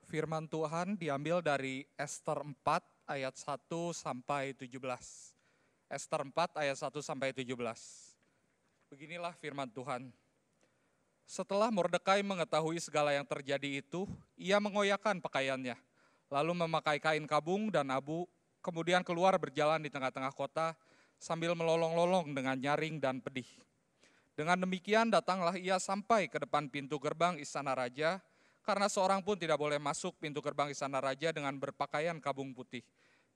Firman Tuhan diambil dari Ester 4 ayat 1 sampai 17. Ester 4 ayat 1 sampai 17. Beginilah firman Tuhan. Setelah Mordekai mengetahui segala yang terjadi itu, ia mengoyakkan pakaiannya, lalu memakai kain kabung dan abu, kemudian keluar berjalan di tengah-tengah kota sambil melolong-lolong dengan nyaring dan pedih. Dengan demikian datanglah ia sampai ke depan pintu gerbang istana raja, karena seorang pun tidak boleh masuk pintu gerbang istana raja dengan berpakaian kabung putih.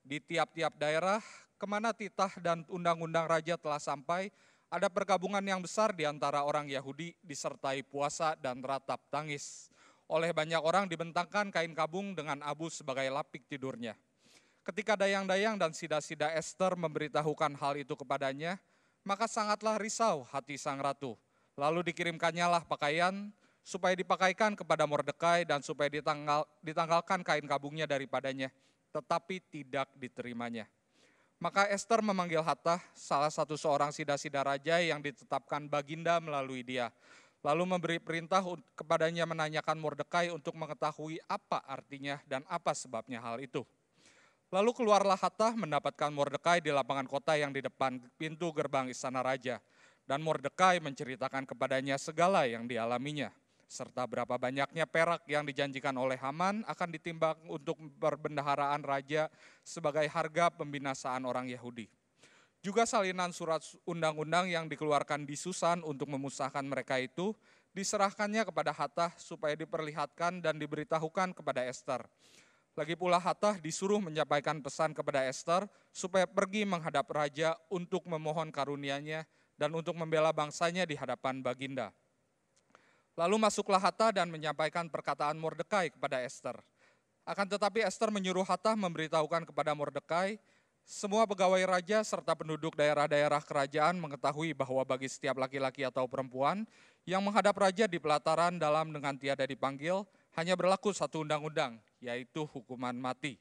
Di tiap-tiap daerah kemana titah dan undang-undang raja telah sampai, ada pergabungan yang besar di antara orang Yahudi disertai puasa dan ratap tangis. Oleh banyak orang dibentangkan kain kabung dengan abu sebagai lapik tidurnya. Ketika dayang-dayang dan sida-sida Ester memberitahukan hal itu kepadanya, maka sangatlah risau hati sang ratu. Lalu dikirimkannya lah pakaian supaya dipakaikan kepada Mordekai dan supaya ditanggalkan kain kabungnya daripadanya, tetapi tidak diterimanya. Maka Ester memanggil Hattah, salah satu seorang sida-sida raja yang ditetapkan baginda melalui dia, lalu memberi perintah kepadanya menanyakan Mordekai untuk mengetahui apa artinya dan apa sebabnya hal itu. Lalu keluarlah Hattah mendapatkan Mordekai di lapangan kota yang di depan pintu gerbang istana raja, dan Mordekai menceritakan kepadanya segala yang dialaminya, serta berapa banyaknya perak yang dijanjikan oleh Haman akan ditimbang untuk perbendaharaan raja sebagai harga pembinasaan orang Yahudi. Juga salinan surat undang-undang yang dikeluarkan di Susan untuk memusnahkan mereka itu diserahkannya kepada Hattah supaya diperlihatkan dan diberitahukan kepada Ester. Lagi pula Hattah disuruh menyampaikan pesan kepada Ester supaya pergi menghadap raja untuk memohon karunia-Nya dan untuk membela bangsanya di hadapan baginda. Lalu masuklah Hattah dan menyampaikan perkataan Mordekai kepada Ester. Akan tetapi Ester menyuruh Hattah memberitahukan kepada Mordekai, semua pegawai raja serta penduduk daerah-daerah kerajaan mengetahui bahwa bagi setiap laki-laki atau perempuan yang menghadap raja di pelataran dalam dengan tiada dipanggil, hanya berlaku satu undang-undang, yaitu hukuman mati.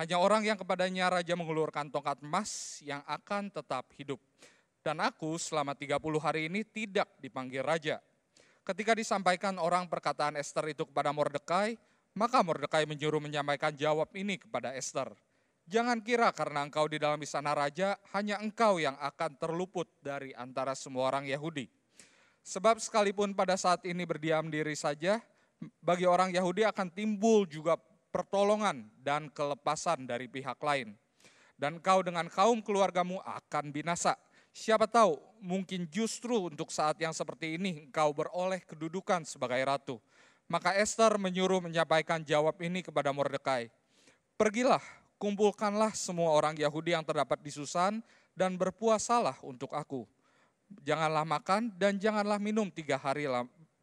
Hanya orang yang kepadanya raja mengulurkan tongkat emas yang akan tetap hidup. Dan aku selama 30 hari ini tidak dipanggil raja. Ketika disampaikan orang perkataan Ester itu kepada Mordekai, maka Mordekai menyuruh menyampaikan jawab ini kepada Ester. Jangan kira karena engkau di dalam istana raja, hanya engkau yang akan terluput dari antara semua orang Yahudi. Sebab sekalipun pada saat ini berdiam diri saja, bagi orang Yahudi akan timbul juga pertolongan dan kelepasan dari pihak lain. Dan engkau dengan kaum keluargamu akan binasa. Siapa tahu, mungkin justru untuk saat yang seperti ini engkau beroleh kedudukan sebagai ratu. Maka Ester menyuruh menyampaikan jawab ini kepada Mordekai. Pergilah, kumpulkanlah semua orang Yahudi yang terdapat di Susan dan berpuasalah untuk aku. Janganlah makan dan janganlah minum 3 hari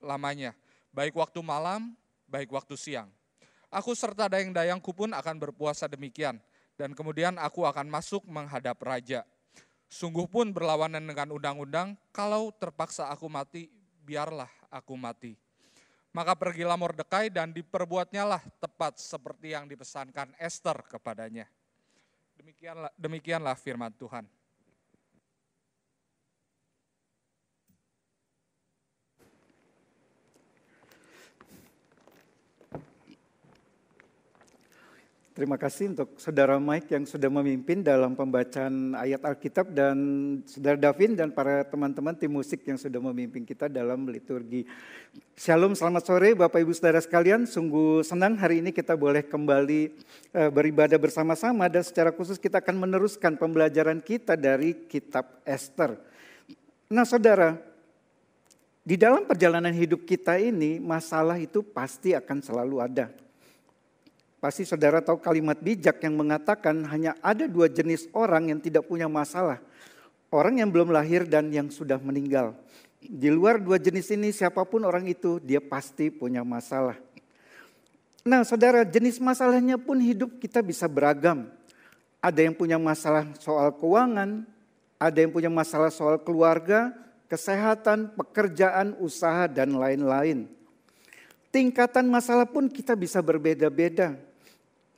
lamanya, baik waktu malam, baik waktu siang. Aku serta dayang-dayangku pun akan berpuasa demikian, dan kemudian aku akan masuk menghadap raja. Sungguh pun berlawanan dengan undang-undang, kalau terpaksa aku mati, biarlah aku mati. Maka pergilah Mordekai dan diperbuatnyalah tepat seperti yang dipesankan Ester kepadanya. Demikianlah firman Tuhan. Terima kasih untuk Saudara Mike yang sudah memimpin dalam pembacaan ayat Alkitab dan Saudara Davin dan para teman-teman tim musik yang sudah memimpin kita dalam liturgi. Shalom, selamat sore Bapak Ibu Saudara sekalian. Sungguh senang hari ini kita boleh kembali beribadah bersama-sama dan secara khusus kita akan meneruskan pembelajaran kita dari kitab Ester. Nah Saudara, di dalam perjalanan hidup kita ini masalah itu pasti akan selalu ada. Pasti saudara tahu kalimat bijak yang mengatakan hanya ada 2 jenis orang yang tidak punya masalah. Orang yang belum lahir dan yang sudah meninggal. Di luar 2 jenis ini siapapun orang itu dia pasti punya masalah. Nah saudara, jenis masalahnya pun hidup kita bisa beragam. Ada yang punya masalah soal keuangan, ada yang punya masalah soal keluarga, kesehatan, pekerjaan, usaha dan lain-lain. Tingkatan masalah pun kita bisa berbeda-beda.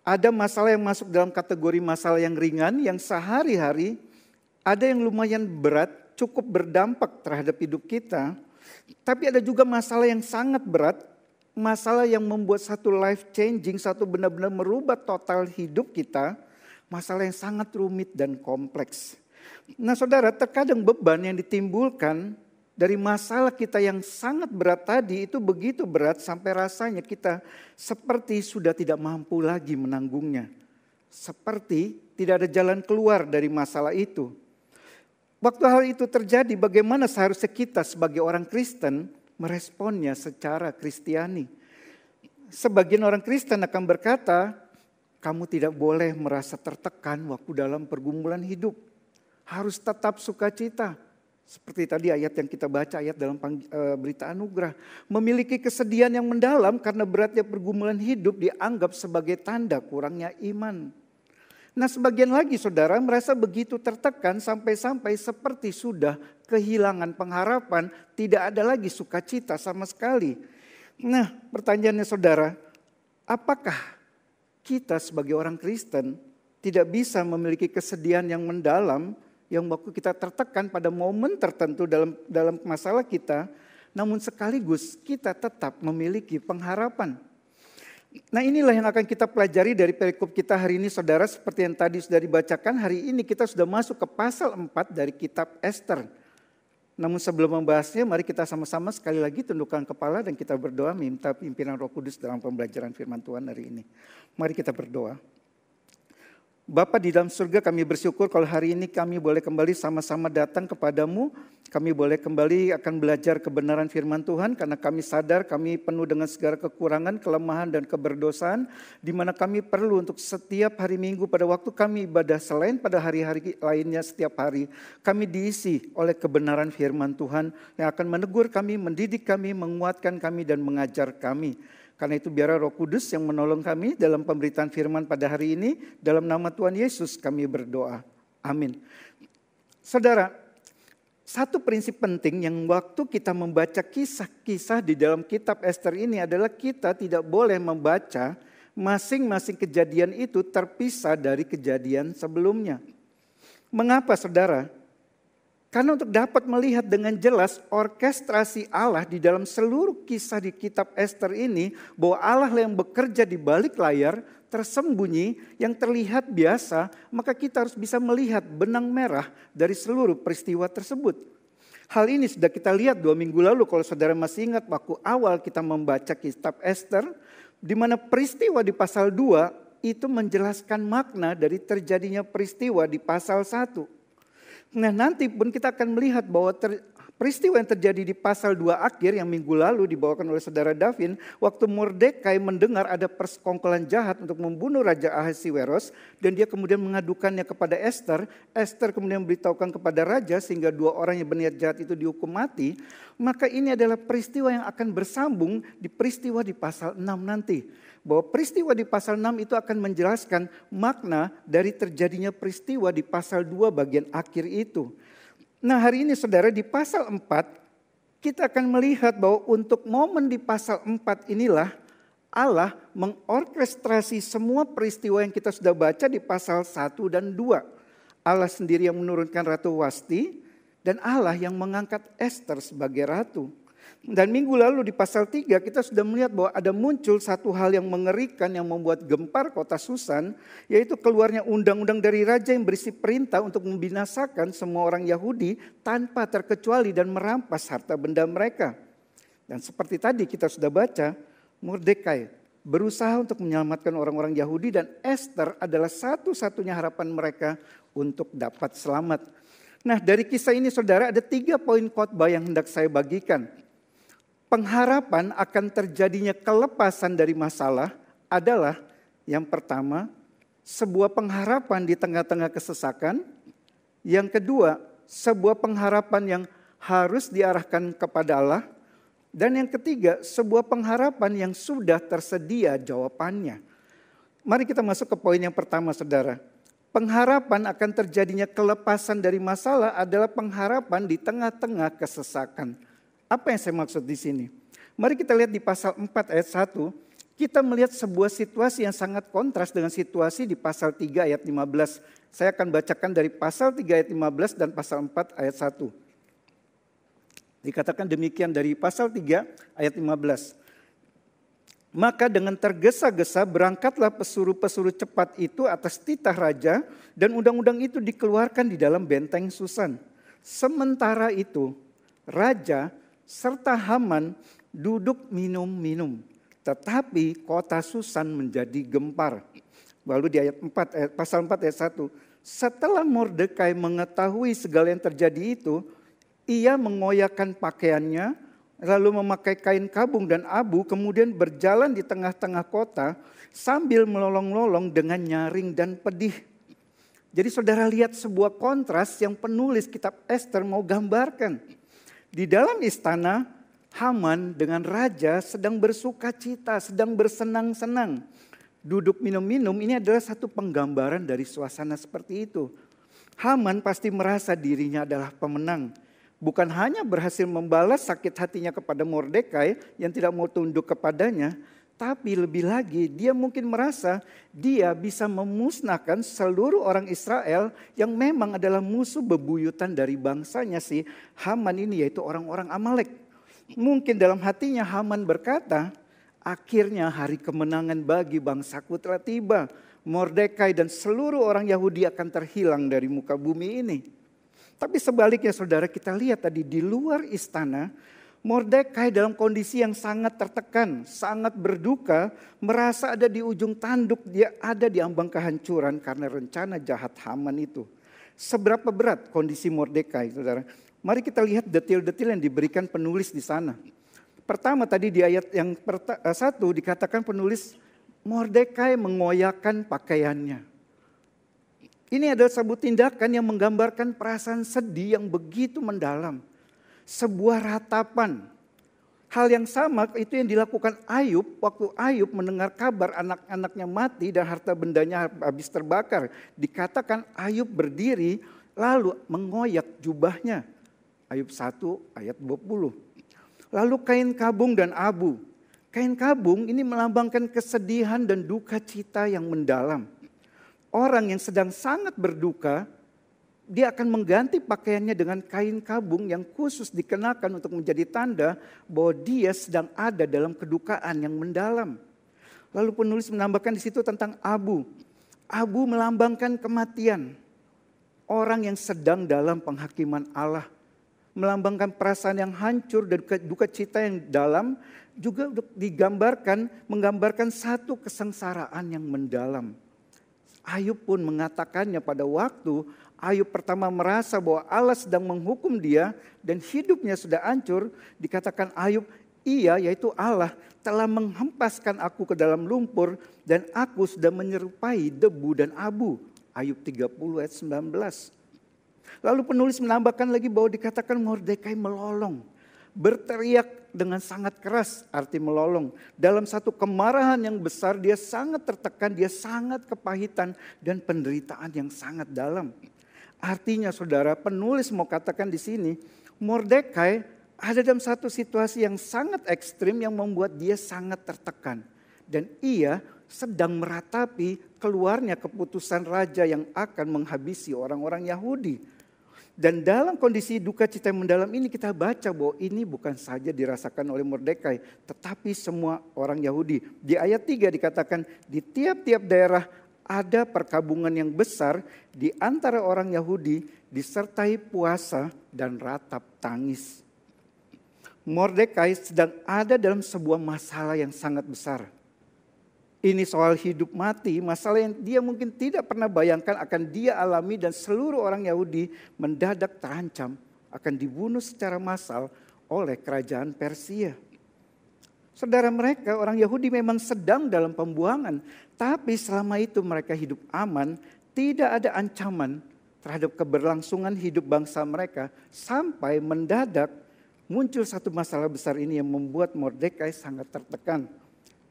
Ada masalah yang masuk dalam kategori masalah yang ringan, yang sehari-hari. Ada yang lumayan berat, cukup berdampak terhadap hidup kita. Tapi ada juga masalah yang sangat berat, masalah yang membuat satu life changing, satu benar-benar merubah total hidup kita, masalah yang sangat rumit dan kompleks. Nah saudara, terkadang beban yang ditimbulkan dari masalah kita yang sangat berat tadi itu begitu berat sampai rasanya kita seperti sudah tidak mampu lagi menanggungnya. Seperti tidak ada jalan keluar dari masalah itu. Waktu hal itu terjadi, bagaimana seharusnya kita sebagai orang Kristen meresponnya secara Kristiani? Sebagian orang Kristen akan berkata, kamu tidak boleh merasa tertekan waktu dalam pergumulan hidup. Harus tetap sukacita. Seperti tadi ayat yang kita baca, ayat dalam berita anugerah. Memiliki kesedihan yang mendalam karena beratnya pergumulan hidup dianggap sebagai tanda kurangnya iman. Nah sebagian lagi saudara merasa begitu tertekan sampai-sampai seperti sudah kehilangan pengharapan. Tidak ada lagi sukacita sama sekali. Nah pertanyaannya saudara, apakah kita sebagai orang Kristen tidak bisa memiliki kesedihan yang mendalam yang waktu kita tertekan pada momen tertentu dalam masalah kita, namun sekaligus kita tetap memiliki pengharapan. Nah inilah yang akan kita pelajari dari perikop kita hari ini saudara, seperti yang tadi sudah dibacakan. Hari ini kita sudah masuk ke pasal 4 dari kitab Ester. Namun sebelum membahasnya, mari kita sama-sama sekali lagi tundukkan kepala dan kita berdoa minta pimpinan Roh Kudus dalam pembelajaran firman Tuhan hari ini. Mari kita berdoa. Bapa di dalam surga, kami bersyukur kalau hari ini kami boleh kembali sama-sama datang kepadamu. Kami boleh kembali akan belajar kebenaran firman Tuhan karena kami sadar kami penuh dengan segala kekurangan, kelemahan dan keberdosaan. Di mana kami perlu untuk setiap hari Minggu pada waktu kami ibadah selain pada hari-hari lainnya setiap hari. Kami diisi oleh kebenaran firman Tuhan yang akan menegur kami, mendidik kami, menguatkan kami dan mengajar kami. Karena itu biarlah Roh Kudus yang menolong kami dalam pemberitaan firman pada hari ini. Dalam nama Tuhan Yesus kami berdoa. Amin. Saudara, satu prinsip penting yang waktu kita membaca kisah-kisah di dalam kitab Ester ini adalah kita tidak boleh membaca masing-masing kejadian itu terpisah dari kejadian sebelumnya. Mengapa saudara? Karena untuk dapat melihat dengan jelas orkestrasi Allah di dalam seluruh kisah di kitab Ester ini, bahwa Allah yang bekerja di balik layar, tersembunyi, yang terlihat biasa, maka kita harus bisa melihat benang merah dari seluruh peristiwa tersebut. Hal ini sudah kita lihat 2 minggu lalu, kalau saudara masih ingat waktu awal kita membaca kitab Ester, di mana peristiwa di pasal 2 itu menjelaskan makna dari terjadinya peristiwa di pasal 1. Nah nanti pun kita akan melihat bahwa peristiwa yang terjadi di pasal 2 akhir yang minggu lalu dibawakan oleh saudara Davin. Waktu Mordekai mendengar ada persekongkolan jahat untuk membunuh Raja Ahasiweros. Dan dia kemudian mengadukannya kepada Ester. Ester kemudian memberitahukan kepada Raja sehingga 2 orang yang berniat jahat itu dihukum mati. Maka ini adalah peristiwa yang akan bersambung di peristiwa di pasal 6 nanti. Bahwa peristiwa di pasal 6 itu akan menjelaskan makna dari terjadinya peristiwa di pasal 2 bagian akhir itu. Nah hari ini saudara di pasal 4 kita akan melihat bahwa untuk momen di pasal 4 inilah Allah mengorkestrasi semua peristiwa yang kita sudah baca di pasal 1 dan 2. Allah sendiri yang menurunkan Ratu Wasti dan Allah yang mengangkat Ester sebagai ratu. Dan minggu lalu di pasal 3 kita sudah melihat bahwa ada muncul satu hal yang mengerikan yang membuat gempar kota Susan. Yaitu keluarnya undang-undang dari raja yang berisi perintah untuk membinasakan semua orang Yahudi tanpa terkecuali dan merampas harta benda mereka. Dan seperti tadi kita sudah baca, Mordekai berusaha untuk menyelamatkan orang-orang Yahudi dan Ester adalah satu-satunya harapan mereka untuk dapat selamat. Nah dari kisah ini saudara ada 3 poin khotbah yang hendak saya bagikan. Pengharapan akan terjadinya kelepasan dari masalah adalah yang pertama, sebuah pengharapan di tengah-tengah kesesakan. Yang kedua, sebuah pengharapan yang harus diarahkan kepada Allah. Dan yang ketiga, sebuah pengharapan yang sudah tersedia jawabannya. Mari kita masuk ke poin yang pertama saudara. Pengharapan akan terjadinya kelepasan dari masalah adalah pengharapan di tengah-tengah kesesakan. Apa yang saya maksud di sini? Mari kita lihat di pasal 4 ayat 1. Kita melihat sebuah situasi yang sangat kontras dengan situasi di pasal 3 ayat 15. Saya akan bacakan dari pasal 3 ayat 15 dan pasal 4 ayat 1. Dikatakan demikian dari pasal 3 ayat 15. Maka dengan tergesa-gesa berangkatlah pesuruh-pesuruh cepat itu atas titah raja, dan undang-undang itu dikeluarkan di dalam benteng Susan. Sementara itu raja serta Haman duduk minum-minum, tetapi kota Susan menjadi gempar. Lalu di ayat 4, pasal 4 ayat 1. Setelah Mordekai mengetahui segala yang terjadi itu, ia mengoyakkan pakaiannya, lalu memakai kain kabung dan abu, kemudian berjalan di tengah-tengah kota sambil melolong-lolong dengan nyaring dan pedih. Jadi saudara lihat sebuah kontras yang penulis kitab Ester mau gambarkan. Di dalam istana, Haman dengan raja sedang bersuka cita, sedang bersenang-senang. Duduk minum-minum, ini adalah satu penggambaran dari suasana seperti itu. Haman pasti merasa dirinya adalah pemenang. Bukan hanya berhasil membalas sakit hatinya kepada Mordekai yang tidak mau tunduk kepadanya, tapi lebih lagi dia mungkin merasa dia bisa memusnahkan seluruh orang Israel yang memang adalah musuh bebuyutan dari bangsanya si Haman ini, yaitu orang-orang Amalek. Mungkin dalam hatinya Haman berkata, akhirnya hari kemenangan bagi bangsaku telah tiba. Mordekai dan seluruh orang Yahudi akan terhilang dari muka bumi ini. Tapi sebaliknya saudara, kita lihat tadi di luar istana, Mordekai dalam kondisi yang sangat tertekan, sangat berduka, merasa ada di ujung tanduk, dia ada di ambang kehancuran karena rencana jahat Haman itu. Seberapa berat kondisi Mordekai, saudara? Mari kita lihat detil-detil yang diberikan penulis di sana. Pertama tadi di ayat yang 1 dikatakan penulis Mordekai mengoyakkan pakaiannya. Ini adalah sebuah tindakan yang menggambarkan perasaan sedih yang begitu mendalam. Sebuah ratapan. Hal yang sama itu yang dilakukan Ayub waktu Ayub mendengar kabar anak-anaknya mati dan harta bendanya habis terbakar. Dikatakan Ayub berdiri lalu mengoyak jubahnya. Ayub 1 ayat 20. Lalu kain kabung dan abu. Kain kabung ini melambangkan kesedihan dan duka cita yang mendalam. Orang yang sedang sangat berduka, dia akan mengganti pakaiannya dengan kain kabung yang khusus dikenakan untuk menjadi tanda bahwa dia sedang ada dalam kedukaan yang mendalam. Lalu penulis menambahkan di situ tentang abu. Abu melambangkan kematian. Orang yang sedang dalam penghakiman Allah. Melambangkan perasaan yang hancur dan duka cita yang dalam, juga menggambarkan satu kesengsaraan yang mendalam. Ayub pun mengatakannya pada waktu Ayub pertama merasa bahwa Allah sedang menghukum dia dan hidupnya sudah hancur. Dikatakan Ayub, ia yaitu Allah telah menghempaskan aku ke dalam lumpur dan aku sudah menyerupai debu dan abu. Ayub 30 ayat 19. Lalu penulis menambahkan lagi bahwa dikatakan Mordekai melolong. Berteriak dengan sangat keras, arti melolong. Dalam satu kemarahan yang besar, dia sangat tertekan, dia sangat kepahitan dan penderitaan yang sangat dalam. Artinya saudara, penulis mau katakan di sini, Mordekai ada dalam satu situasi yang sangat ekstrim yang membuat dia sangat tertekan. Dan ia sedang meratapi keluarnya keputusan raja yang akan menghabisi orang-orang Yahudi. Dan dalam kondisi duka cita yang mendalam ini kita baca bahwa ini bukan saja dirasakan oleh Mordekai, tetapi semua orang Yahudi. Di ayat 3 dikatakan di tiap-tiap daerah ada perkabungan yang besar di antara orang Yahudi disertai puasa dan ratap tangis. Mordekai sedang ada dalam sebuah masalah yang sangat besar. Ini soal hidup mati, masalah yang dia mungkin tidak pernah bayangkan akan dia alami dan seluruh orang Yahudi mendadak terancam akan dibunuh secara massal oleh kerajaan Persia. Saudara, mereka orang Yahudi memang sedang dalam pembuangan, tapi selama itu mereka hidup aman, tidak ada ancaman terhadap keberlangsungan hidup bangsa mereka sampai mendadak muncul satu masalah besar ini yang membuat Mordekai sangat tertekan.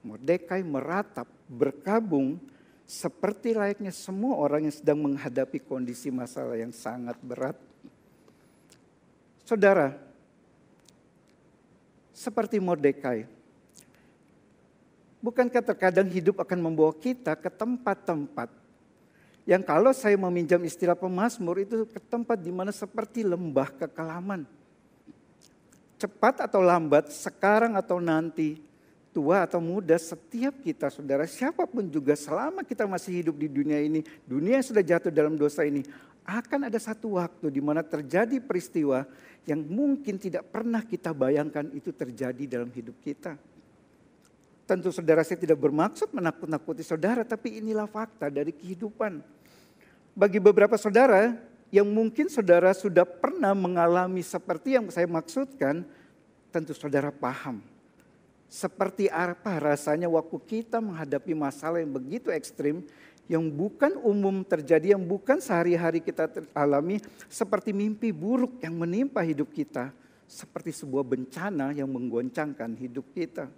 Mordekai meratap, berkabung seperti layaknya semua orang yang sedang menghadapi kondisi masalah yang sangat berat. Saudara, seperti Mordekai, bukankah terkadang hidup akan membawa kita ke tempat-tempat yang kalau saya meminjam istilah pemazmur itu ke tempat di mana seperti lembah kekelaman. Cepat atau lambat, sekarang atau nanti, tua atau muda, setiap kita saudara, siapapun juga selama kita masih hidup di dunia ini, dunia yang sudah jatuh dalam dosa ini, akan ada satu waktu di mana terjadi peristiwa yang mungkin tidak pernah kita bayangkan itu terjadi dalam hidup kita. Tentu saudara, saya tidak bermaksud menakut-nakuti saudara, tapi inilah fakta dari kehidupan. Bagi beberapa saudara yang mungkin saudara sudah pernah mengalami seperti yang saya maksudkan, tentu saudara paham. Seperti apa rasanya waktu kita menghadapi masalah yang begitu ekstrim, yang bukan umum terjadi, yang bukan sehari-hari kita alami, seperti mimpi buruk yang menimpa hidup kita, seperti sebuah bencana yang menggoncangkan hidup kita.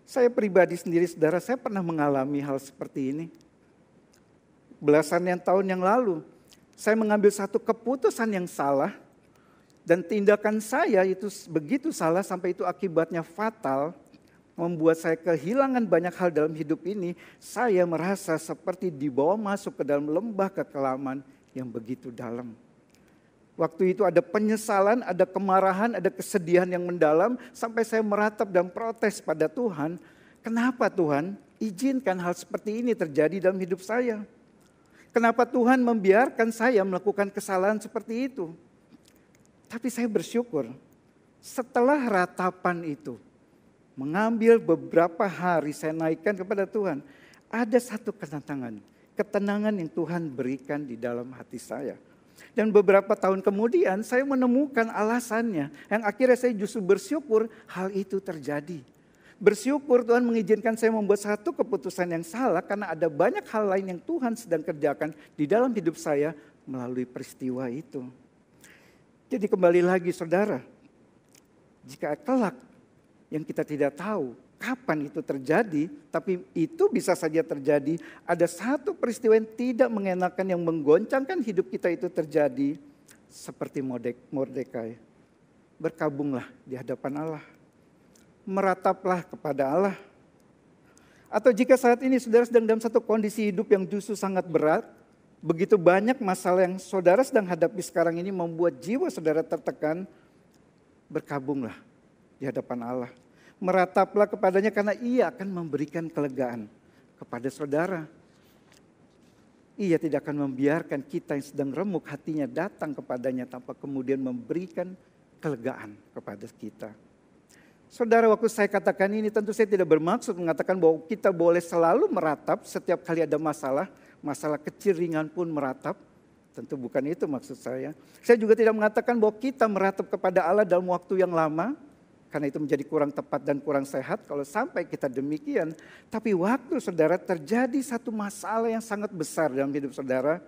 Saya pribadi sendiri, saudara, saya pernah mengalami hal seperti ini. Belasan tahun yang lalu, saya mengambil satu keputusan yang salah, dan tindakan saya itu begitu salah sampai itu akibatnya fatal, membuat saya kehilangan banyak hal dalam hidup ini. Saya merasa seperti dibawa masuk ke dalam lembah kekelaman yang begitu dalam. Waktu itu ada penyesalan, ada kemarahan, ada kesedihan yang mendalam, sampai saya meratap dan protes pada Tuhan. Kenapa Tuhan izinkan hal seperti ini terjadi dalam hidup saya? Kenapa Tuhan membiarkan saya melakukan kesalahan seperti itu? Tapi saya bersyukur setelah ratapan itu, mengambil beberapa hari saya naikkan kepada Tuhan, ada satu ketenangan yang Tuhan berikan di dalam hati saya. Dan beberapa tahun kemudian saya menemukan alasannya, yang akhirnya saya justru bersyukur hal itu terjadi. Bersyukur Tuhan mengizinkan saya membuat satu keputusan yang salah, karena ada banyak hal lain yang Tuhan sedang kerjakan di dalam hidup saya melalui peristiwa itu. Jadi kembali lagi saudara, jika kelak yang kita tidak tahu kapan itu terjadi, tapi itu bisa saja terjadi, ada satu peristiwa yang tidak mengenakan yang menggoncangkan hidup kita itu terjadi, seperti Mordekai. Berkabunglah di hadapan Allah, merataplah kepada Allah. Atau jika saat ini saudara sedang dalam satu kondisi hidup yang justru sangat berat, begitu banyak masalah yang saudara sedang hadapi sekarang ini membuat jiwa saudara tertekan, berkabunglah di hadapan Allah. Merataplah kepadanya karena Ia akan memberikan kelegaan kepada saudara. Ia tidak akan membiarkan kita yang sedang remuk hatinya datang kepadanya tanpa kemudian memberikan kelegaan kepada kita. Saudara, waktu saya katakan ini tentu saya tidak bermaksud mengatakan bahwa kita boleh selalu meratap setiap kali ada masalah. Masalah kecil ringan pun meratap, tentu bukan itu maksud saya. Saya juga tidak mengatakan bahwa kita meratap kepada Allah dalam waktu yang lama, karena itu menjadi kurang tepat dan kurang sehat kalau sampai kita demikian. Tapi waktu saudara terjadi satu masalah yang sangat besar dalam hidup saudara,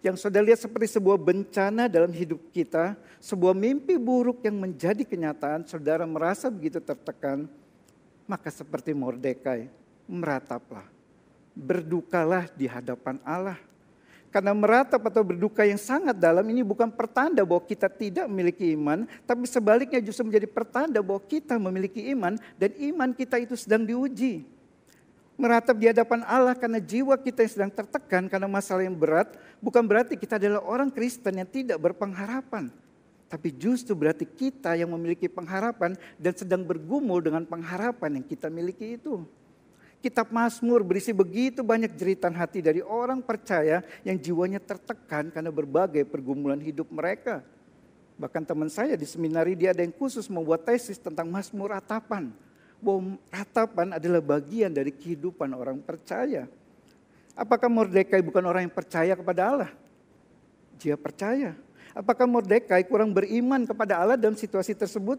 yang saudara lihat seperti sebuah bencana dalam hidup kita, sebuah mimpi buruk yang menjadi kenyataan, saudara merasa begitu tertekan, maka seperti Mordekai, merataplah. Berdukalah di hadapan Allah. Karena meratap atau berduka yang sangat dalam ini bukan pertanda bahwa kita tidak memiliki iman, tapi sebaliknya justru menjadi pertanda bahwa kita memiliki iman dan iman kita itu sedang diuji. Meratap di hadapan Allah karena jiwa kita yang sedang tertekan karena masalah yang berat, bukan berarti kita adalah orang Kristen yang tidak berpengharapan. Tapi justru berarti kita yang memiliki pengharapan dan sedang bergumul dengan pengharapan yang kita miliki itu. Kitab Mazmur berisi begitu banyak jeritan hati dari orang percaya yang jiwanya tertekan karena berbagai pergumulan hidup mereka. Bahkan teman saya di seminari dia ada yang khusus membuat tesis tentang Mazmur ratapan. Bahwa ratapan adalah bagian dari kehidupan orang percaya. Apakah Mordekai bukan orang yang percaya kepada Allah? Dia percaya. Apakah Mordekai kurang beriman kepada Allah dalam situasi tersebut?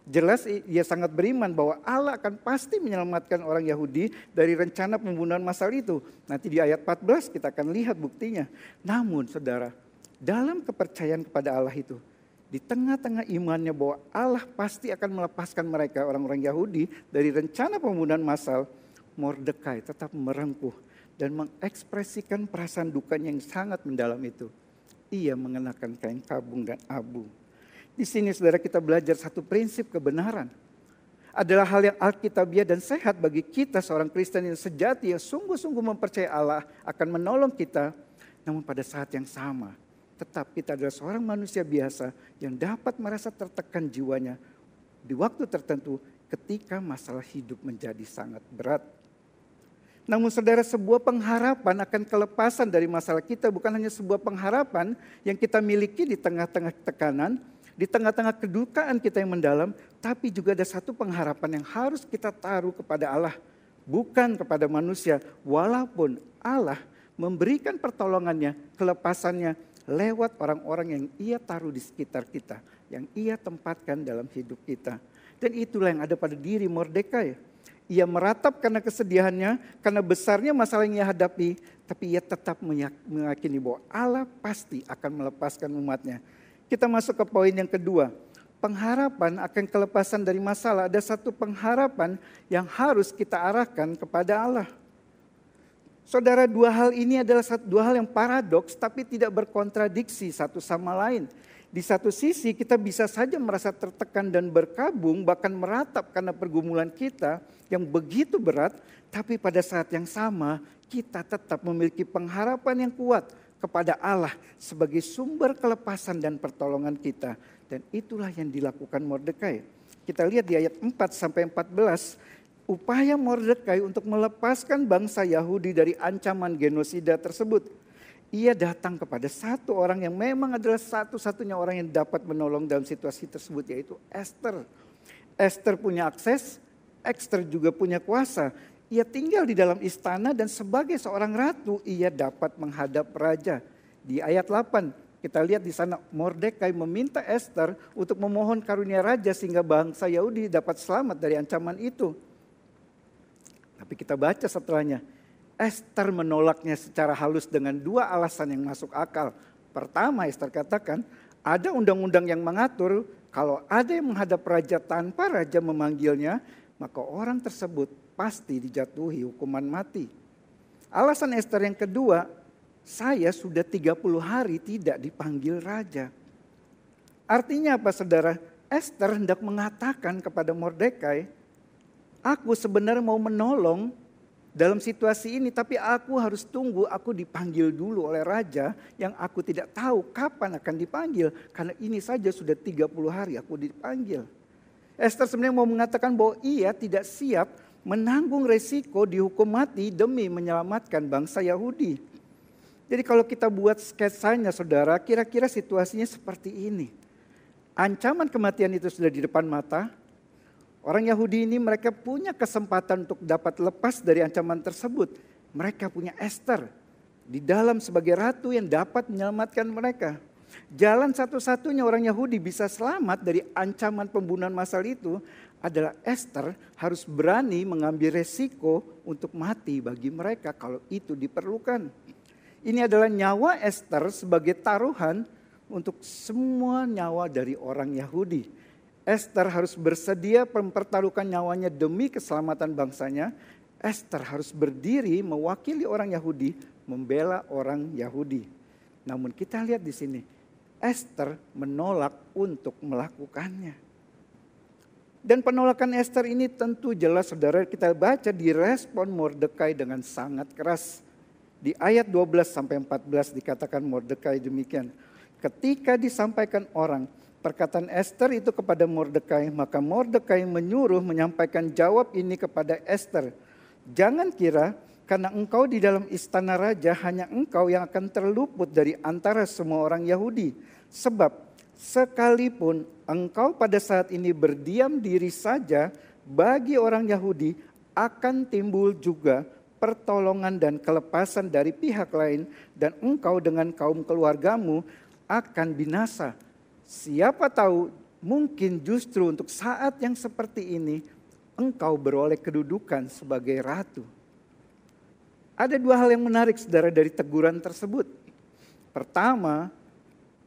Jelas ia sangat beriman bahwa Allah akan pasti menyelamatkan orang Yahudi dari rencana pembunuhan massal itu. Nanti di ayat 14 kita akan lihat buktinya. Namun saudara, dalam kepercayaan kepada Allah itu, di tengah-tengah imannya bahwa Allah pasti akan melepaskan mereka orang-orang Yahudi dari rencana pembunuhan massal, Mordekai tetap merengkuh dan mengekspresikan perasaan dukanya yang sangat mendalam itu. Ia mengenakan kain kabung dan abu. Di sini saudara kita belajar satu prinsip kebenaran. Adalah hal yang alkitabiah dan sehat bagi kita seorang Kristen yang sejati, yang sungguh-sungguh mempercayai Allah akan menolong kita. Namun pada saat yang sama, tetap kita adalah seorang manusia biasa yang dapat merasa tertekan jiwanya. Di waktu tertentu ketika masalah hidup menjadi sangat berat. Namun saudara, sebuah pengharapan akan kelepasan dari masalah kita bukan hanya sebuah pengharapan yang kita miliki di tengah-tengah tekanan, di tengah-tengah kedukaan kita yang mendalam, tapi juga ada satu pengharapan yang harus kita taruh kepada Allah, bukan kepada manusia. Walaupun Allah memberikan pertolongannya, kelepasannya lewat orang-orang yang ia taruh di sekitar kita, yang ia tempatkan dalam hidup kita. Dan itulah yang ada pada diri Mordekai. Ia meratap karena kesedihannya, karena besarnya masalah yang ia hadapi, tapi ia tetap meyakini bahwa Allah pasti akan melepaskan umatnya. Kita masuk ke poin yang kedua. Pengharapan akan kelepasan dari masalah. Ada satu pengharapan yang harus kita arahkan kepada Allah. Saudara, dua hal ini adalah dua hal yang paradoks tapi tidak berkontradiksi satu sama lain. Di satu sisi kita bisa saja merasa tertekan dan berkabung, bahkan meratap karena pergumulan kita yang begitu berat, tapi pada saat yang sama kita tetap memiliki pengharapan yang kuat kepada Allah sebagai sumber kelepasan dan pertolongan kita. Dan itulah yang dilakukan Mordekai. Kita lihat di ayat 4-14, upaya Mordekai untuk melepaskan bangsa Yahudi dari ancaman genosida tersebut. Ia datang kepada satu orang yang memang adalah satu-satunya orang yang dapat menolong dalam situasi tersebut, yaitu Esther. Esther punya akses, Esther juga punya kuasa. Ia tinggal di dalam istana dan sebagai seorang ratu ia dapat menghadap raja. Di ayat 8 kita lihat di sana Mordekai meminta Esther untuk memohon karunia raja sehingga bangsa Yahudi dapat selamat dari ancaman itu. Tapi kita baca setelahnya, Esther menolaknya secara halus dengan dua alasan yang masuk akal. Pertama, Esther katakan ada undang-undang yang mengatur kalau ada yang menghadap raja tanpa raja memanggilnya, maka orang tersebut pasti dijatuhi hukuman mati. Alasan Esther yang kedua, saya sudah 30 hari tidak dipanggil raja. Artinya apa saudara? Esther hendak mengatakan kepada Mordekai, aku sebenarnya mau menolong dalam situasi ini, tapi aku harus tunggu aku dipanggil dulu oleh raja yang aku tidak tahu kapan akan dipanggil. Karena ini saja sudah 30 hari aku dipanggil. Esther sebenarnya mau mengatakan bahwa ia tidak siap menanggung resiko dihukum mati demi menyelamatkan bangsa Yahudi. Jadi kalau kita buat sketsanya saudara, kira-kira situasinya seperti ini. Ancaman kematian itu sudah di depan mata. Orang Yahudi ini mereka punya kesempatan untuk dapat lepas dari ancaman tersebut. Mereka punya Esther di dalam sebagai ratu yang dapat menyelamatkan mereka. Jalan satu-satunya orang Yahudi bisa selamat dari ancaman pembunuhan massal itu adalah Esther harus berani mengambil resiko untuk mati bagi mereka kalau itu diperlukan. Ini adalah nyawa Esther sebagai taruhan untuk semua nyawa dari orang Yahudi. Esther harus bersedia mempertaruhkan nyawanya demi keselamatan bangsanya. Esther harus berdiri mewakili orang Yahudi, membela orang Yahudi. Namun kita lihat di sini, Esther menolak untuk melakukannya. Dan penolakan Esther ini tentu jelas saudara, kita baca di respon Mordekai dengan sangat keras. Di ayat 12-14 dikatakan Mordekai demikian. Ketika disampaikan orang perkataan Esther itu kepada Mordekai, maka Mordekai menyuruh menyampaikan jawab ini kepada Esther. Jangan kira karena engkau di dalam istana raja hanya engkau yang akan terluput dari antara semua orang Yahudi. Sebab sekalipun engkau pada saat ini berdiam diri saja, bagi orang Yahudi akan timbul juga pertolongan dan kelepasan dari pihak lain, dan engkau dengan kaum keluargamu akan binasa. Siapa tahu mungkin justru untuk saat yang seperti ini engkau beroleh kedudukan sebagai ratu. Ada dua hal yang menarik saudara dari teguran tersebut. Pertama,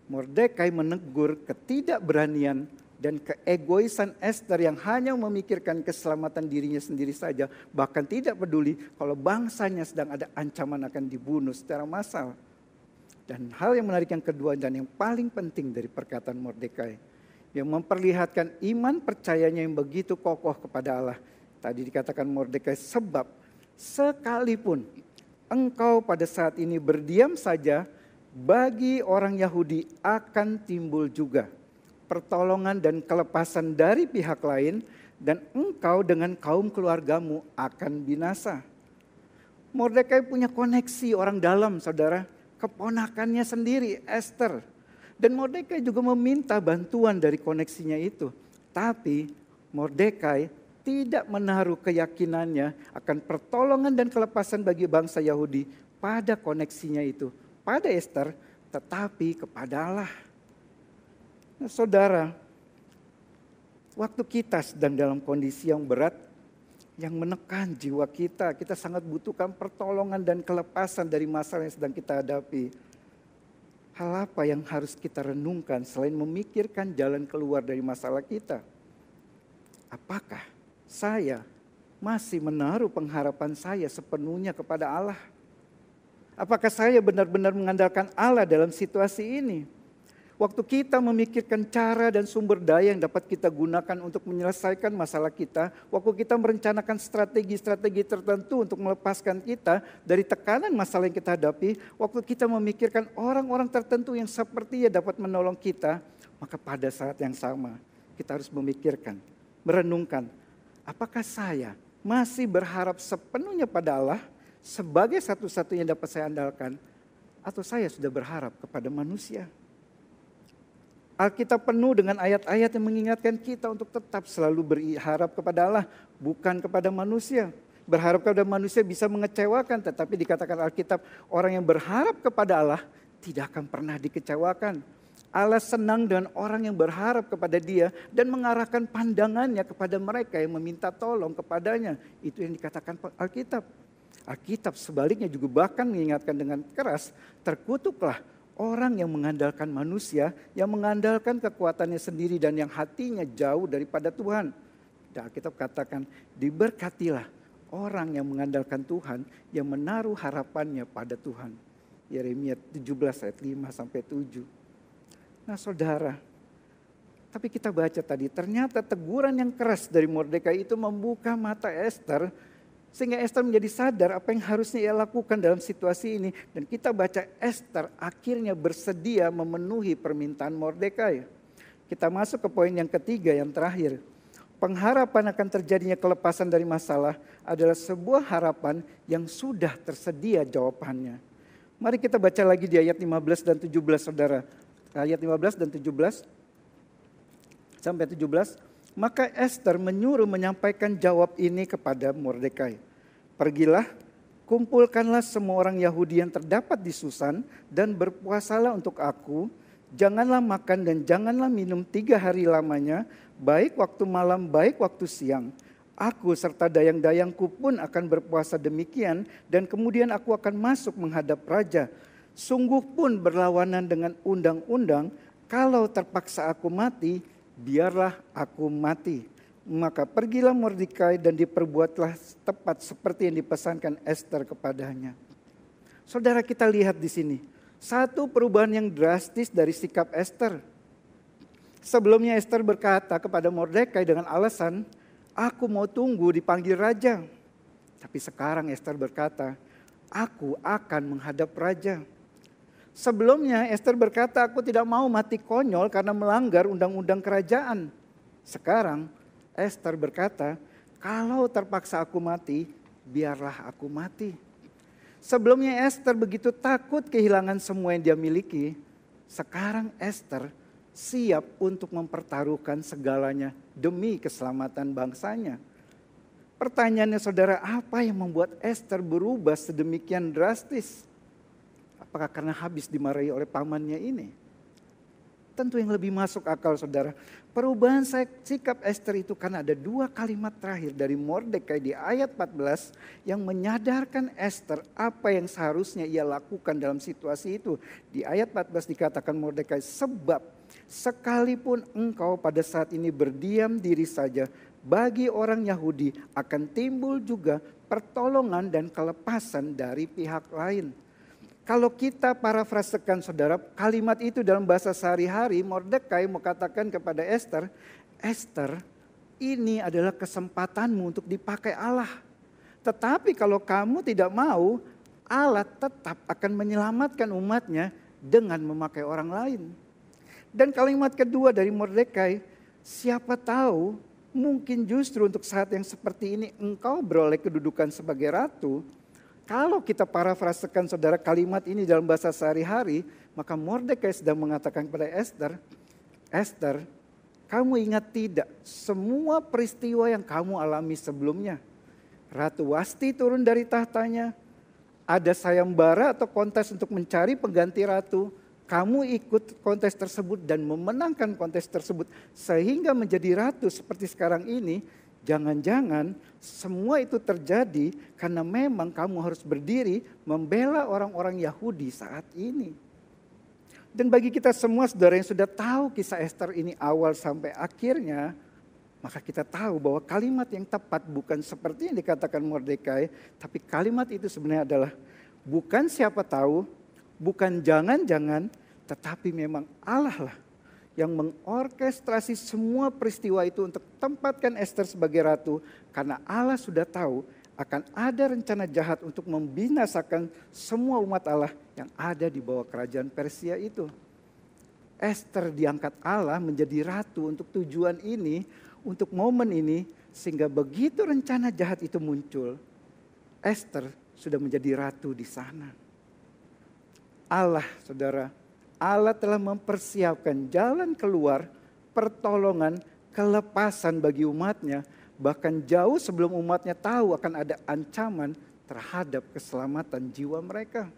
Mordekai menegur ketidakberanian dan keegoisan Esther yang hanya memikirkan keselamatan dirinya sendiri saja, bahkan tidak peduli kalau bangsanya sedang ada ancaman akan dibunuh secara massal. Dan hal yang menarik yang kedua dan yang paling penting dari perkataan Mordekai, yang memperlihatkan iman percayanya yang begitu kokoh kepada Allah. Tadi dikatakan Mordekai, sebab sekalipun engkau pada saat ini berdiam saja, bagi orang Yahudi akan timbul juga pertolongan dan kelepasan dari pihak lain, dan engkau dengan kaum keluargamu akan binasa. Mordekai punya koneksi orang dalam, saudara, keponakannya sendiri, Esther. Dan Mordekai juga meminta bantuan dari koneksinya itu. Tapi Mordekai tidak menaruh keyakinannya akan pertolongan dan kelepasan bagi bangsa Yahudi pada koneksinya itu, pada Esther, tetapi kepada Allah. Nah, saudara, waktu kita sedang dalam kondisi yang berat, yang menekan jiwa kita, kita sangat butuhkan pertolongan dan kelepasan dari masalah yang sedang kita hadapi. Hal apa yang harus kita renungkan selain memikirkan jalan keluar dari masalah kita? Apakah saya masih menaruh pengharapan saya sepenuhnya kepada Allah? Apakah saya benar-benar mengandalkan Allah dalam situasi ini? Waktu kita memikirkan cara dan sumber daya yang dapat kita gunakan untuk menyelesaikan masalah kita, waktu kita merencanakan strategi-strategi tertentu untuk melepaskan kita dari tekanan masalah yang kita hadapi, waktu kita memikirkan orang-orang tertentu yang sepertinya dapat menolong kita, maka pada saat yang sama kita harus memikirkan, merenungkan, apakah saya masih berharap sepenuhnya pada Allah sebagai satu-satunya dapat saya andalkan, atau saya sudah berharap kepada manusia? Alkitab penuh dengan ayat-ayat yang mengingatkan kita untuk tetap selalu berharap kepada Allah, bukan kepada manusia. Berharap kepada manusia bisa mengecewakan, tetapi dikatakan Alkitab, orang yang berharap kepada Allah tidak akan pernah dikecewakan. Allah senang dengan orang yang berharap kepada Dia dan mengarahkan pandangannya kepada mereka yang meminta tolong kepadanya. Itu yang dikatakan Alkitab. Alkitab sebaliknya juga bahkan mengingatkan dengan keras, terkutuklah orang yang mengandalkan manusia, yang mengandalkan kekuatannya sendiri dan yang hatinya jauh daripada Tuhan. Dan Alkitab katakan, diberkatilah orang yang mengandalkan Tuhan, yang menaruh harapannya pada Tuhan. Yeremia 17 ayat 5 sampai 7. Nah saudara, tapi kita baca tadi, ternyata teguran yang keras dari Mordekai itu membuka mata Esther, sehingga Esther menjadi sadar apa yang harusnya ia lakukan dalam situasi ini. Dan kita baca Esther akhirnya bersedia memenuhi permintaan Mordekai. Kita masuk ke poin yang ketiga, yang terakhir. Pengharapan akan terjadinya kelepasan dari masalah adalah sebuah harapan yang sudah tersedia jawabannya. Mari kita baca lagi di ayat 15 dan 17 saudara. Ayat 15 dan 17 sampai 17. Maka Esther menyuruh menyampaikan jawab ini kepada Mordekai. Pergilah, kumpulkanlah semua orang Yahudi yang terdapat di Susan dan berpuasalah untuk aku. Janganlah makan dan janganlah minum 3 hari lamanya, baik waktu malam, baik waktu siang. Aku serta dayang-dayangku pun akan berpuasa demikian dan kemudian aku akan masuk menghadap raja. Sungguh pun berlawanan dengan undang-undang, kalau terpaksa aku mati, biarlah aku mati. Maka pergilah Mordekai dan diperbuatlah tepat seperti yang dipesankan Esther kepadanya. Saudara, kita lihat di sini satu perubahan yang drastis dari sikap Esther. Sebelumnya Esther berkata kepada Mordekai dengan alasan, aku mau tunggu dipanggil raja. Tapi sekarang Esther berkata, aku akan menghadap raja. Sebelumnya Esther berkata, aku tidak mau mati konyol karena melanggar undang-undang kerajaan. Sekarang Esther berkata, kalau terpaksa aku mati, biarlah aku mati. Sebelumnya Esther begitu takut kehilangan semua yang dia miliki. Sekarang Esther siap untuk mempertaruhkan segalanya demi keselamatan bangsanya. Pertanyaannya saudara, apa yang membuat Esther berubah sedemikian drastis? Apakah karena habis dimarahi oleh pamannya ini? Tentu yang lebih masuk akal saudara. Perubahan sikap Esther itu karena ada 2 kalimat terakhir dari Mordekai di ayat 14 yang menyadarkan Esther apa yang seharusnya ia lakukan dalam situasi itu. Di ayat 14 dikatakan Mordekai, sebab sekalipun engkau pada saat ini berdiam diri saja, bagi orang Yahudi akan timbul juga pertolongan dan kelepasan dari pihak lain. Kalau kita parafrasekan saudara, kalimat itu dalam bahasa sehari-hari, Mordekai mau katakan kepada Esther, Esther, ini adalah kesempatanmu untuk dipakai Allah. Tetapi kalau kamu tidak mau, Allah tetap akan menyelamatkan umatnya dengan memakai orang lain. Dan kalimat kedua dari Mordekai, siapa tahu Mungkin justru untuk saat yang seperti ini engkau beroleh kedudukan sebagai ratu. Kalau kita parafrasekan saudara kalimat ini dalam bahasa sehari-hari, maka Mordekai sedang mengatakan kepada Esther, Esther, kamu ingat tidak semua peristiwa yang kamu alami sebelumnya? Ratu Wasti turun dari tahtanya, ada sayembara atau kontes untuk mencari pengganti ratu. Kamu ikut kontes tersebut dan memenangkan kontes tersebut sehingga menjadi ratu seperti sekarang ini. Jangan-jangan semua itu terjadi karena memang kamu harus berdiri membela orang-orang Yahudi saat ini. Dan bagi kita semua saudara yang sudah tahu kisah Esther ini awal sampai akhirnya, maka kita tahu bahwa kalimat yang tepat bukan seperti yang dikatakan Mordekai, tapi kalimat itu sebenarnya adalah bukan siapa tahu, bukan jangan-jangan, tetapi memang Allah lah yang mengorkestrasi semua peristiwa itu untuk tempatkan Esther sebagai ratu. Karena Allah sudah tahu akan ada rencana jahat untuk membinasakan semua umat Allah yang ada di bawah kerajaan Persia itu. Esther diangkat Allah menjadi ratu untuk tujuan ini, untuk momen ini. Sehingga begitu rencana jahat itu muncul, Esther sudah menjadi ratu di sana. Allah, saudara, Allah telah mempersiapkan jalan keluar, pertolongan, kelepasan bagi umatnya. Bahkan jauh sebelum umatnya tahu akan ada ancaman terhadap keselamatan jiwa mereka.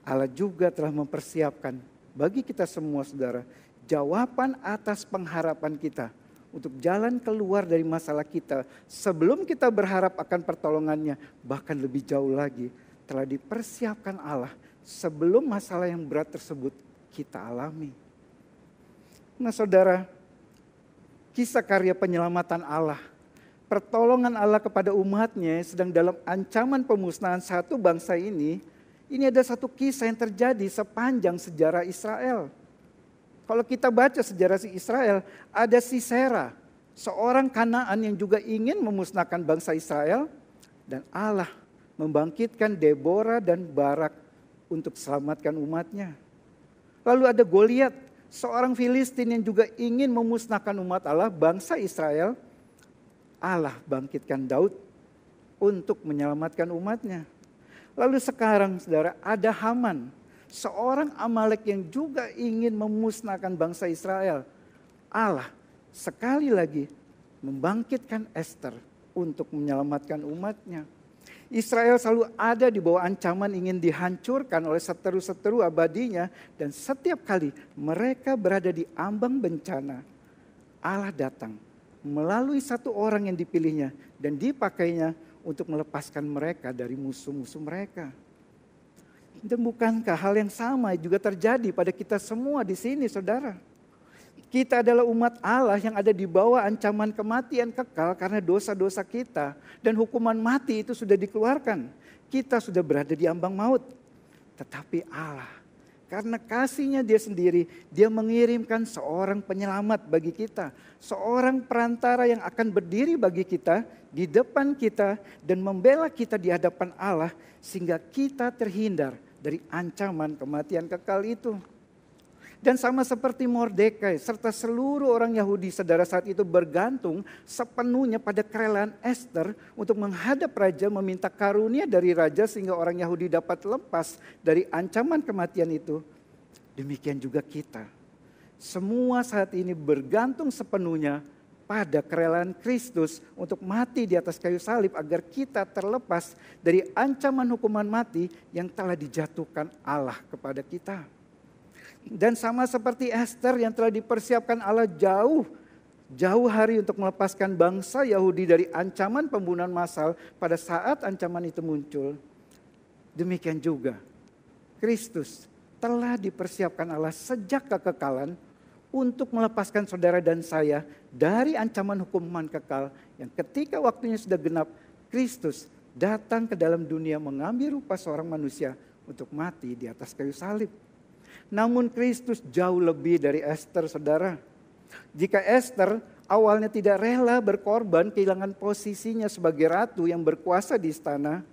Allah juga telah mempersiapkan bagi kita semua saudara, jawaban atas pengharapan kita. Untuk jalan keluar dari masalah kita. Sebelum kita berharap akan pertolongannya, bahkan lebih jauh lagi. Telah dipersiapkan Allah sebelum masalah yang berat tersebut kita alami. Nah saudara, kisah karya penyelamatan Allah, pertolongan Allah kepada umatnya sedang dalam ancaman pemusnahan satu bangsa ini ada satu kisah yang terjadi sepanjang sejarah Israel. Kalau kita baca sejarah Israel, ada Sisera, seorang Kanaan yang juga ingin memusnahkan bangsa Israel, dan Allah membangkitkan Deborah dan Barak untuk selamatkan umatnya. Lalu ada Goliat, seorang Filistin yang juga ingin memusnahkan umat Allah, bangsa Israel. Allah bangkitkan Daud untuk menyelamatkan umatnya. Lalu sekarang saudara ada Haman, seorang Amalek yang juga ingin memusnahkan bangsa Israel. Allah sekali lagi membangkitkan Esther untuk menyelamatkan umatnya. Israel selalu ada di bawah ancaman ingin dihancurkan oleh seteru-seteru abadinya. Dan setiap kali mereka berada di ambang bencana, Allah datang melalui satu orang yang dipilihnya dan dipakainya untuk melepaskan mereka dari musuh-musuh mereka. Dan bukankah hal yang sama juga terjadi pada kita semua di sini saudara? Kita adalah umat Allah yang ada di bawah ancaman kematian kekal karena dosa-dosa kita. Dan hukuman mati itu sudah dikeluarkan. Kita sudah berada di ambang maut. Tetapi Allah, karena kasih-Nya Dia sendiri, Dia mengirimkan seorang penyelamat bagi kita. Seorang perantara yang akan berdiri bagi kita, di depan kita, dan membela kita di hadapan Allah. Sehingga kita terhindar dari ancaman kematian kekal itu. Dan sama seperti Mordekai serta seluruh orang Yahudi saudara saat itu bergantung sepenuhnya pada kerelaan Esther untuk menghadap raja meminta karunia dari raja sehingga orang Yahudi dapat lepas dari ancaman kematian itu. Demikian juga kita. Semua saat ini bergantung sepenuhnya pada kerelaan Kristus untuk mati di atas kayu salib agar kita terlepas dari ancaman hukuman mati yang telah dijatuhkan Allah kepada kita. Dan sama seperti Esther yang telah dipersiapkan Allah jauh hari untuk melepaskan bangsa Yahudi dari ancaman pembunuhan massal pada saat ancaman itu muncul. Demikian juga Kristus telah dipersiapkan Allah sejak kekekalan untuk melepaskan saudara dan saya dari ancaman hukuman kekal yang ketika waktunya sudah genap, Kristus datang ke dalam dunia mengambil rupa seorang manusia untuk mati di atas kayu salib. Namun Kristus jauh lebih dari Esther, saudara. Jika Esther awalnya tidak rela berkorban kehilangan posisinya sebagai ratu yang berkuasa di istana,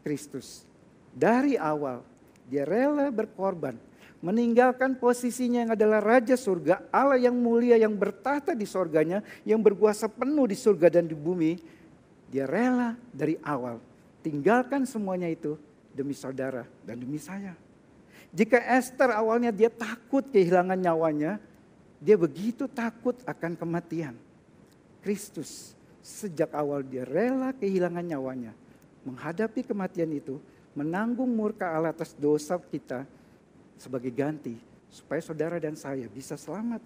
Kristus dari awal dia rela berkorban meninggalkan posisinya yang adalah Raja surga, Allah yang mulia yang bertahta di surganya, yang berkuasa penuh di surga dan di bumi. Dia rela dari awal tinggalkan semuanya itu demi saudara dan demi saya. Jika Esther awalnya dia takut kehilangan nyawanya, dia begitu takut akan kematian. Kristus sejak awal dia rela kehilangan nyawanya, menghadapi kematian itu, menanggung murka Allah atas dosa kita sebagai ganti, supaya saudara dan saya bisa selamat.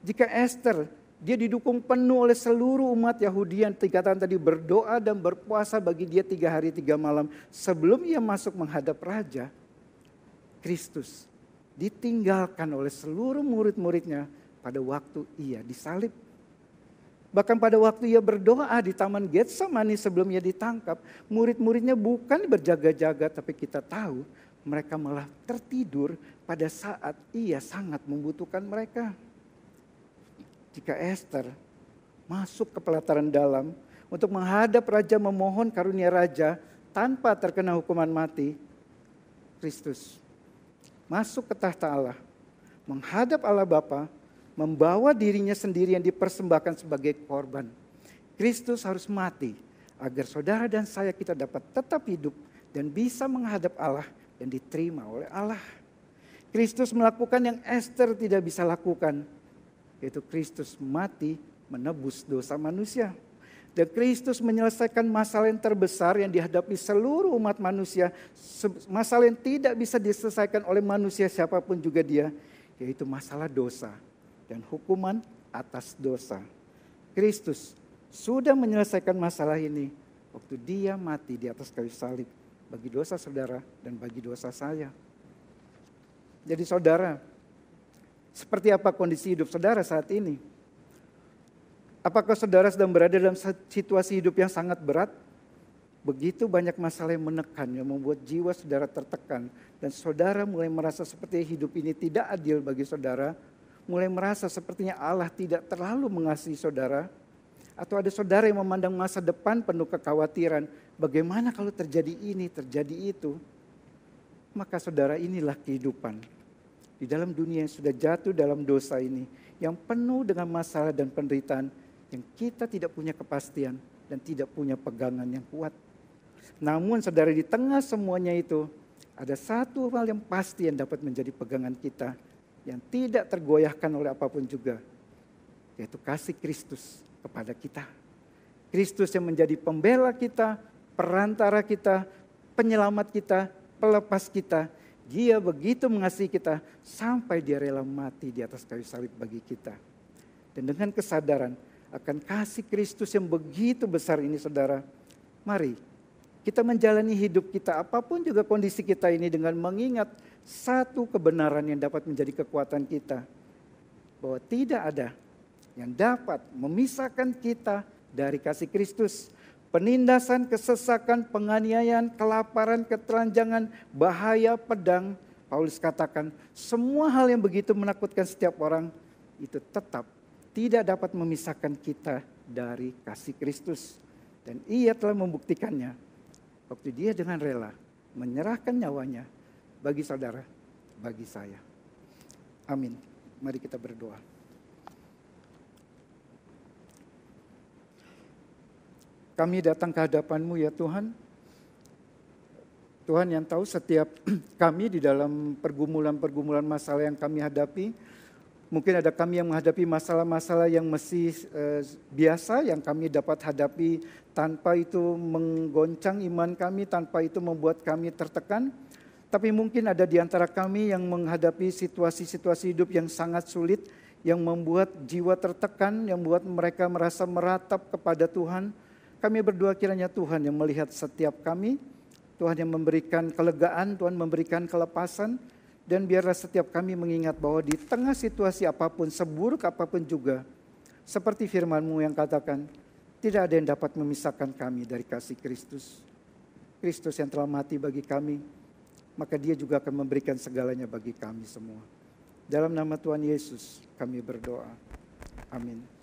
Jika Esther, dia didukung penuh oleh seluruh umat Yahudi yang dikatakan tadi berdoa dan berpuasa bagi dia 3 hari 3 malam sebelum ia masuk menghadap raja. Kristus ditinggalkan oleh seluruh murid-muridnya pada waktu ia disalib. Bahkan pada waktu ia berdoa di Taman Getsemani sebelum ia ditangkap, murid-muridnya bukan berjaga-jaga, tapi kita tahu mereka malah tertidur pada saat ia sangat membutuhkan mereka. Jika Esther masuk ke pelataran dalam untuk menghadap raja memohon karunia raja tanpa terkena hukuman mati, Kristus masuk ke tahta Allah, menghadap Allah Bapa, membawa dirinya sendiri yang dipersembahkan sebagai korban. Kristus harus mati agar saudara dan saya kita dapat tetap hidup dan bisa menghadap Allah dan diterima oleh Allah. Kristus melakukan yang Esther tidak bisa lakukan, yaitu Kristus mati menebus dosa manusia. Dan Kristus menyelesaikan masalah yang terbesar yang dihadapi seluruh umat manusia. Masalah yang tidak bisa diselesaikan oleh manusia siapapun juga dia. Yaitu masalah dosa dan hukuman atas dosa. Kristus sudah menyelesaikan masalah ini waktu dia mati di atas kayu salib. Bagi dosa saudara dan bagi dosa saya. Jadi saudara, seperti apa kondisi hidup saudara saat ini? Apakah saudara sedang berada dalam situasi hidup yang sangat berat? Begitu banyak masalah yang menekan, yang membuat jiwa saudara tertekan. Dan saudara mulai merasa seperti hidup ini tidak adil bagi saudara. Mulai merasa sepertinya Allah tidak terlalu mengasihi saudara. Atau ada saudara yang memandang masa depan penuh kekhawatiran. Bagaimana kalau terjadi ini, terjadi itu? Maka saudara, inilah kehidupan. Di dalam dunia yang sudah jatuh dalam dosa ini. Yang penuh dengan masalah dan penderitaan. Yang kita tidak punya kepastian dan tidak punya pegangan yang kuat. Namun saudara, di tengah semuanya itu ada satu hal yang pasti yang dapat menjadi pegangan kita. Yang tidak tergoyahkan oleh apapun juga. Yaitu kasih Kristus kepada kita. Kristus yang menjadi pembela kita, perantara kita, penyelamat kita, pelepas kita. Dia begitu mengasihi kita sampai dia rela mati di atas kayu salib bagi kita. Dan dengan kesadaran akan kasih Kristus yang begitu besar ini saudara, mari kita menjalani hidup kita apapun juga kondisi kita ini dengan mengingat satu kebenaran yang dapat menjadi kekuatan kita. Bahwa tidak ada yang dapat memisahkan kita dari kasih Kristus. Penindasan, kesesakan, penganiayaan, kelaparan, ketelanjangan, bahaya, pedang. Paulus katakan semua hal yang begitu menakutkan setiap orang itu tetap tidak dapat memisahkan kita dari kasih Kristus. Dan ia telah membuktikannya waktu dia dengan rela menyerahkan nyawanya bagi saudara, bagi saya. Amin. Mari kita berdoa. Kami datang ke hadapan-Mu ya Tuhan. Tuhan yang tahu setiap kami di dalam pergumulan-pergumulan masalah yang kami hadapi. Mungkin ada kami yang menghadapi masalah-masalah yang masih biasa yang kami dapat hadapi tanpa itu menggoncang iman kami, tanpa itu membuat kami tertekan. Tapi mungkin ada di antara kami yang menghadapi situasi-situasi hidup yang sangat sulit, yang membuat jiwa tertekan, yang membuat mereka merasa meratap kepada Tuhan. Kami berdoa kiranya Tuhan yang melihat setiap kami, Tuhan yang memberikan kelegaan, Tuhan memberikan kelepasan. Dan biarlah setiap kami mengingat bahwa di tengah situasi apapun, seburuk apapun juga, seperti firman-Mu yang katakan, tidak ada yang dapat memisahkan kami dari kasih Kristus. Kristus yang telah mati bagi kami, maka Dia juga akan memberikan segalanya bagi kami semua. Dalam nama Tuhan Yesus kami berdoa. Amin.